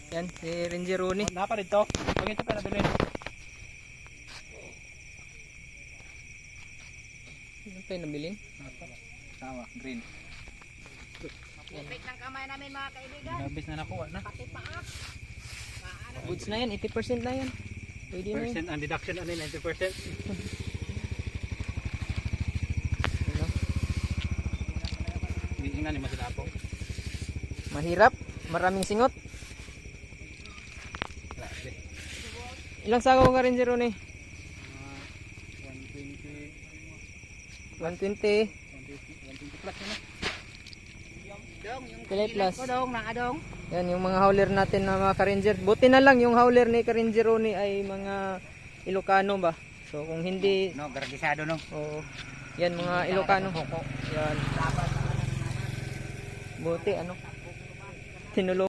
Yan, si Ranger Ronnie. Napa dito. Pag ito pa nabili. Ano pa yung nabilin? Tawa, green. Ipik ng kamay namin mga kaibigan. Nabis na nakuha na. Pati paa. Goods na yan, 80% na yan. Pwede na yan. Percent ang deduction ano 90%. Ano? Hindi na ni masilapong. Mahirap, maraming singot. Ilang sako ka Ranger Ronnie? 120. 120 plus na. Dong, yung Pilay plus. ko dong, nakadong. Yan yung mga howler natin na mga ka-ranger. Buti na lang yung howler ni ka-ranger Ronnie ay mga Ilocano ba? So kung hindi, No, gargisado no. oo. Yan mga Ilocano. Yan. Buti ano. Tinulong